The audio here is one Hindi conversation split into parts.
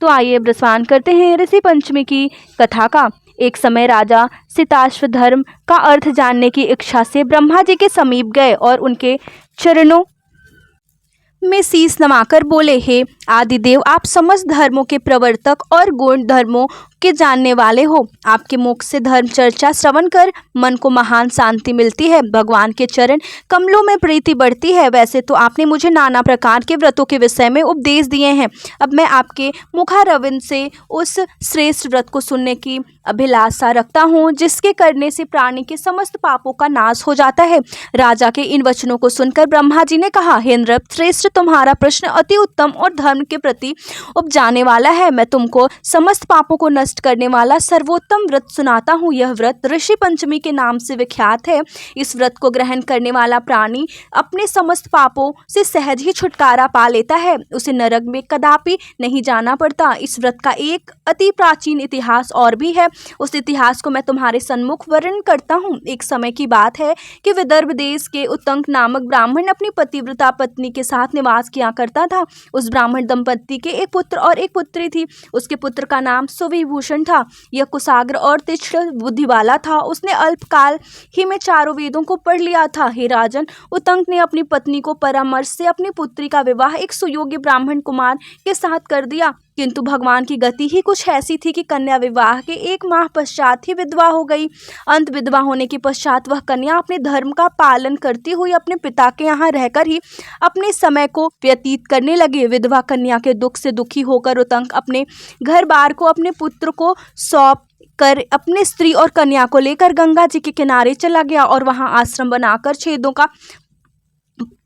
तो आइए अब रसवान करते हैं ऋषि पंचमी की कथा का। एक समय राजा सिताश्व धर्म का अर्थ जानने की इच्छा से ब्रह्मा जी के समीप गए और उनके चरणों में शीस नवाकर बोले, हे आदिदेव, आप समस्त धर्मों के प्रवर्तक और गुण धर्मों के जानने वाले हो। आपके मुख से धर्म चर्चा श्रवण कर मन को महान शांति मिलती है, भगवान के चरण कमलों में प्रीति बढ़ती है। वैसे तो आपने मुझे नाना प्रकार के व्रतों के विषय में उपदेश दिए हैं। अब मैं आपके मुखारविंद से उस श्रेष्ठ व्रत को सुनने की अभिलाषा रखता हूँ जिसके करने से प्राणी के समस्त पापों का नाश हो जाता है। राजा के इन वचनों को सुनकर ब्रह्मा जी ने कहा, हे नृप श्रेष्ठ, तुम्हारा प्रश्न अति उत्तम और धर्म के प्रति उपजाने वाला है। मैं तुमको समस्त पापों को नष्ट करने वाला सर्वोत्तम व्रत सुनाता हूँ। यह व्रत ऋषि पंचमी के नाम से विख्यात है। इस व्रत को ग्रहण करने वाला प्राणी अपने समस्त पापों से सहज ही छुटकारा पा लेता है। उसे नरक में कदापि नहीं जाना पड़ता। इस व्रत का एक अति प्राचीन इतिहास और भी है। उस इतिहास को मैं तुम्हारे सन्मुख वर्णन करता हूँ। एक समय की बात है कि विदर्भ देश के उत्तंक नामक ब्राह्मण अपनी पतिव्रता पत्नी के साथ निवास किया करता था। उस ब्राह्मण दंपत्ति के एक पुत्र और एक पुत्री थी। उसके पुत्र का नाम सुविभूषण था। यह कुशाग्र और तीक्ष्ण बुद्धि वाला था। उसने अल्पकाल ही में चारों वेदों को पढ़ लिया था। हे राजन, उत्तंक ने अपनी पत्नी को परामर्श से अपनी पुत्री का विवाह एक सुयोग्य ब्राह्मण कुमार के साथ कर दिया, किंतु भगवान की गति ही कुछ ऐसी थी कि कन्या विवाह के 1 माह पश्चात ही विधवा हो गई। अंत विधवा होने के पश्चात वह कन्या अपने धर्म का पालन करती हुई अपने पिता के यहाँ रहकर ही अपने समय को व्यतीत करने लगी। विधवा कन्या के दुख से दुखी होकर उत्तंक अपने घर बार को अपने पुत्र को सौंप कर अपने स्त्री और कन्या को लेकर गंगा जी के किनारे चला गया और वहां आश्रम बनाकर छेदों का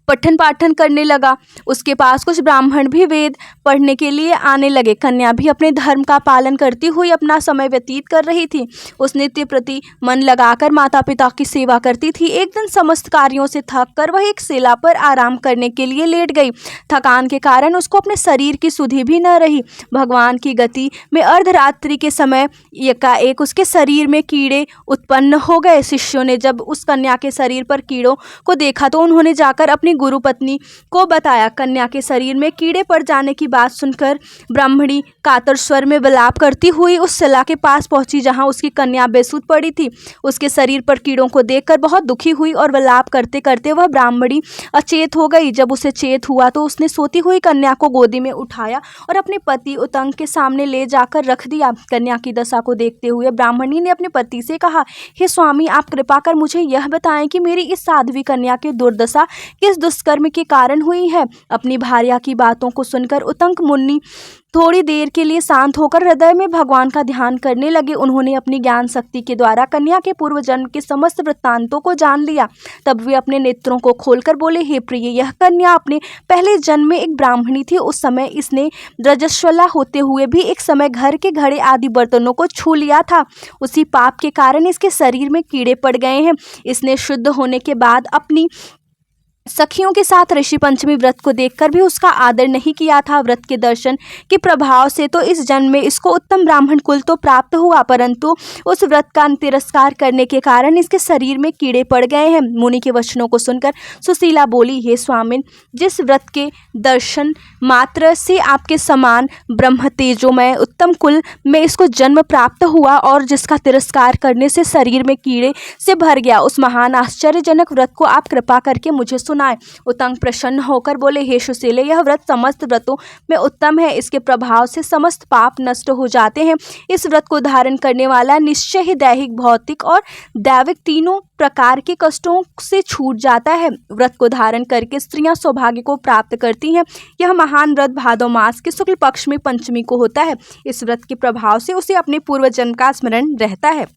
पठन पाठन करने लगा। उसके पास कुछ ब्राह्मण भी वेद पढ़ने के लिए आने लगे। कन्या भी अपने धर्म का पालन करती हुई अपना समय व्यतीत कर रही थी। उस नित्य प्रति मन लगाकर माता पिता की सेवा करती थी। एक दिन समस्त कार्यों से थक कर वह एक सेला पर आराम करने के लिए लेट गई। थकान के कारण उसको अपने शरीर की सुधि भी न रही। भगवान की गति में अर्धरात्रि के समय एकाएक उसके शरीर में कीड़े उत्पन्न हो गए। शिष्यों ने जब उस कन्या के शरीर पर कीड़ों को देखा तो उन्होंने जाकर अपनी गुरु पत्नी को बताया। कन्या के शरीर में कीड़े पड़ जाने की बात सुनकर ब्राह्मणी कातर स्वर में विलाप करती हुई उस शिला के पास पहुंची जहां उसकी कन्या बेसुध पड़ी थी। उसके शरीर पर कीड़ों को देखकर बहुत दुखी हुई और विलाप करते करते वह ब्राह्मणी अचेत हो गई। जब उसे चेत हुआ तो उसने सोती हुई कन्या को गोदी में उठाया और अपने पति उत्तंक के सामने ले जाकर रख दिया। कन्या की दशा को देखते हुए ब्राह्मणी ने अपने पति से कहा, हे स्वामी, आप कृपा कर मुझे यह बताएं कि मेरी इस साध्वी कन्या की दुर्दशा किस दुष्कर्म के कारण हुई है। अपनी भार्या की बातों को सुनकर उत्तंक मुनि थोड़ी देर के लिए शांत होकर हृदय में भगवान का ध्यान करने लगे। उन्होंने अपनी ज्ञान शक्ति के द्वारा कन्या के पूर्व जन्म के समस्त वृत्तांतों को जान लिया। तब वे अपने नेत्रों को खोलकर बोले, हे प्रिय, यह कन्या अपने पहले जन्म में एक ब्राह्मणी थी। उस समय इसने रजस्वला होते हुए भी एक समय घर के घड़े आदि बर्तनों को छू लिया था। उसी पाप के कारण इसके शरीर में कीड़े पड़ गए हैं। इसने शुद्ध होने के बाद अपनी सखियों के साथ ऋषि पंचमी व्रत को देखकर भी उसका आदर नहीं किया था। व्रत के दर्शन के प्रभाव से तो इस जन्म में इसको उत्तम ब्राह्मण कुल तो प्राप्त हुआ, परंतु उस व्रत का तिरस्कार करने के कारण इसके शरीर में कीड़े पड़ गए हैं। मुनि के वचनों को सुनकर सुशीला बोली, हे स्वामिन, जिस व्रत के दर्शन मात्र से आपके समान ब्रह्म तेजोमय उत्तम कुल में इसको जन्म प्राप्त हुआ और जिसका तिरस्कार करने से शरीर में कीड़े से भर गया, उस महान आश्चर्यजनक व्रत को आप कृपा करके मुझे सुनाएं। उत्तंक प्रसन्न होकर बोले, हे सुशीले, यह व्रत समस्त व्रतों में उत्तम है। इसके प्रभाव से समस्त पाप नष्ट हो जाते हैं। इस व्रत को धारण करने वाला निश्चय ही दैहिक, भौतिक और दैविक तीनों प्रकार के कष्टों से छूट जाता है। व्रत को धारण करके स्त्रियां सौभाग्य को प्राप्त करती हैं। यह महान व्रत भादो मास के शुक्ल पक्ष में पंचमी को होता है। इस व्रत के प्रभाव से उसे अपने पूर्व जन्म का स्मरण रहता है।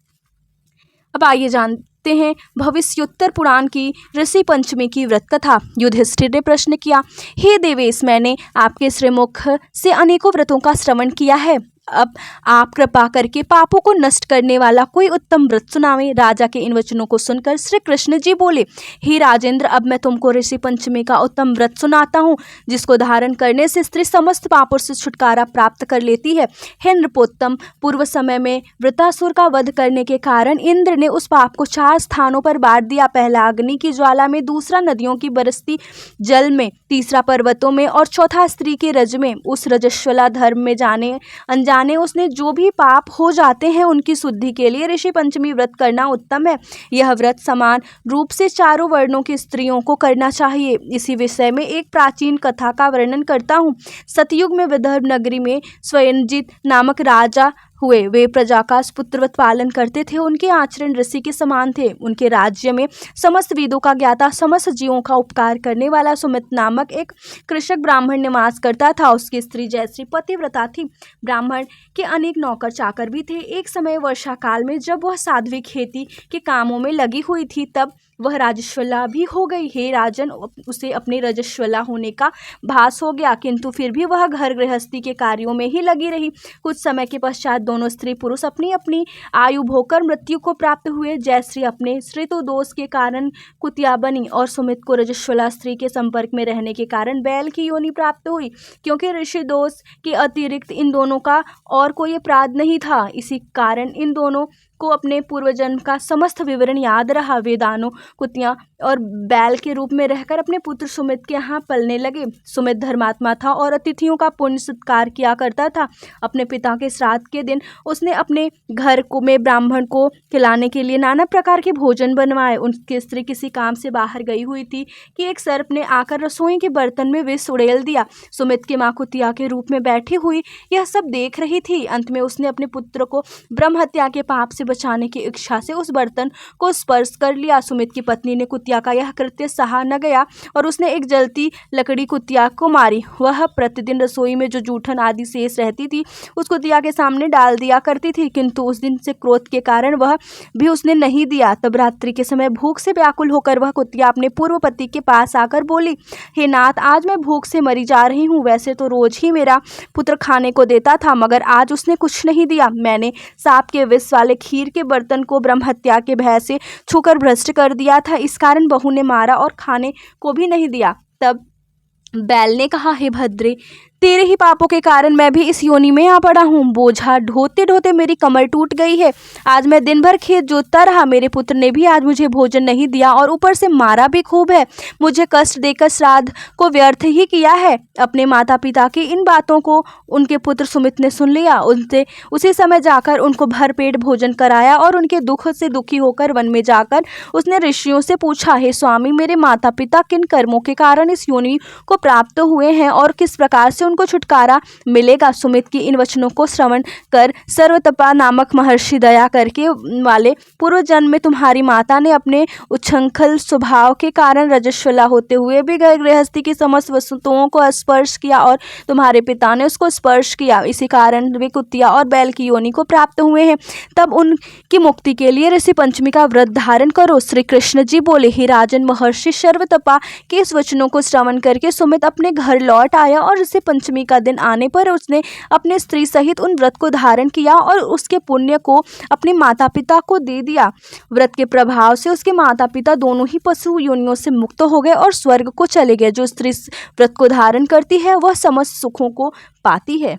अब आइए जानते हैं भविष्योत्तर पुराण की ऋषि पंचमी की व्रत कथा। युधिष्ठिर ने प्रश्न किया, हे देवेश, मैंने आपके श्रीमुख से अनेकों व्रतों का श्रवण किया है। अब आप कृपा करके पापों को नष्ट करने वाला कोई उत्तम व्रत सुनावें। राजा के इन वचनों को सुनकर श्री कृष्ण जी बोले, हे राजेंद्र, अब मैं तुमको ऋषि पंचमी का उत्तम व्रत सुनाता हूँ, जिसको धारण करने से स्त्री समस्त पापों से छुटकारा प्राप्त कर लेती है। हे नृपोत्तम, पूर्व समय में वृतासुर का वध करने के कारण इंद्र ने उस पाप को 4 स्थानों पर बांट दिया। पहला अग्नि की ज्वाला में, दूसरा नदियों की बरसती जल में, तीसरा पर्वतों में और चौथा स्त्री के रज में। उस रजस्वला धर्म में जाने अनजाने उसने जो भी पाप हो जाते हैं उनकी शुद्धि के लिए ऋषि पंचमी व्रत करना उत्तम है। यह व्रत समान रूप से चारों वर्णों की स्त्रियों को करना चाहिए। इसी विषय में एक प्राचीन कथा का वर्णन करता हूँ। सतयुग में विदर्भ नगरी में स्वयंजित नामक राजा हुए। वे प्रजा का पुत्रवत पालन करते थे। उनके आचरण ऋषि के समान थे। उनके राज्य में समस्त वेदों का ज्ञाता, समस्त जीवों का उपकार करने वाला सुमित नामक एक कृषक ब्राह्मण निवास करता था। उसकी स्त्री जयश्री पतिव्रता थी। ब्राह्मण के अनेक नौकर चाकर भी थे। एक समय वर्षा काल में जब वह साध्वी खेती के कामों में लगी हुई थी, तब वह राजस्वला भी हो गई। हे राजन, उसे अपने रजस्वला होने का भास हो गया, किंतु फिर भी वह घर गृहस्थी के कार्यों में ही लगी रही। कुछ समय के पश्चात दोनों स्त्री पुरुष अपनी अपनी आयु भोगकर मृत्यु को प्राप्त हुए। जयश्री अपने श्रेतो दोष के कारण कुतिया बनी और सुमित को रजस्वला स्त्री के संपर्क में रहने के कारण बैल की योनि प्राप्त हुई, क्योंकि ऋषि दोष के अतिरिक्त इन दोनों का और कोई अपराध नहीं था। इसी कारण इन दोनों को अपने पूर्व जन्म का समस्त विवरण याद रहा। वे दानों, कुतिया और बैल के रूप में रहकर अपने पुत्र सुमित के यहाँ पलने लगे। सुमित धर्मात्मा था और अतिथियों का पुण्य सत्कार किया करता था। अपने पिता के श्राद्ध के दिन उसने अपने घर को में ब्राह्मण को खिलाने के लिए नाना प्रकार के भोजन बनवाए। उनकी स्त्री किसी काम से बाहर गई हुई थी कि एक सर्प ने आकर रसोई के बर्तन में विष उड़ेल दिया। सुमित की माँ कुतिया के रूप में बैठी हुई यह सब देख रही थी। अंत में उसने अपने पुत्र को ब्रह्म हत्या के पाप से बचाने की इच्छा से उस बर्तन को स्पर्श कर लिया। सुमित की पत्नी ने कुतिया का यह कृत्य सहा न गया और उसने एक जलती लकड़ी कुतिया को मारी। वह प्रतिदिन रसोई में जो जूठन आदि शेष रहती थी उस कुतिया के सामने डाल दिया करती थी, किंतु उस दिन से क्रोध के कारण वह भी उसने नहीं दिया। तब रात्रि के समय भूख से व्याकुल होकर वह कुतिया अपने पूर्व पति के पास आकर बोली, हे नाथ, आज मैं भूख से मरी जा रही हूँ। वैसे तो रोज ही मेरा पुत्र खाने को देता था, मगर आज उसने कुछ नहीं दिया। मैंने सांप के विष वाले खीर के बर्तन को ब्रह्म हत्या के भय से छूकर भ्रष्ट कर दिया था। इस कारण बहू ने मारा और खाने को भी नहीं दिया। तब बैल ने कहा, हे भद्रे, तेरे ही पापों के कारण मैं भी इस योनि में आ पड़ा हूँ। बोझा ढोते ढोते मेरी कमर टूट गई है। आज मैं दिन भर खेत जोतता रहा। मेरे पुत्र ने भी आज मुझे भोजन नहीं दिया और ऊपर से मारा भी खूब है। मुझे कष्ट देकर श्राद्ध को व्यर्थ ही किया है। अपने माता पिता की इन बातों को उनके पुत्र सुमित ने सुन लिया। उनसे उसी समय जाकर उनको भरपेट भोजन कराया और उनके दुख से दुखी होकर वन में जाकर उसने ऋषियों से पूछा, हे स्वामी, मेरे माता पिता किन कर्मों के कारण इस योनि को प्राप्त हुए हैं और किस प्रकार से उनको छुटकारा मिलेगा। सुमित की इन वचनों को श्रवण कर सर्वतपा नामक महर्षि दया करके वाले, पूर्व जन्म में तुम्हारी माता ने अपने उच्छृंखल स्वभाव के कारण रजस्वला होते हुए भी घर गृहस्थी की समस्त वस्तुओं को स्पर्श किया और तुम्हारे पिता ने उसको स्पर्श किया। इसी कारण वे कुतिया और बैल की योनि को प्राप्त हुए हैं। तब उनकी मुक्ति के लिए ऋषि पंचमी का व्रत धारण करो। श्री कृष्ण जी बोले, हे राजन, महर्षि सर्वतपा के इस वचनों को श्रवण करके सुमित अपने घर लौट आया और ऋषि पंचमी का दिन आने पर उसने अपने स्त्री सहित उन व्रत को धारण किया और उसके पुण्य को अपने माता पिता को दे दिया। व्रत के प्रभाव से उसके माता पिता दोनों ही पशु योनियों से मुक्त हो गए और स्वर्ग को चले गए। जो स्त्री व्रत को धारण करती है वह समस्त सुखों को पाती है।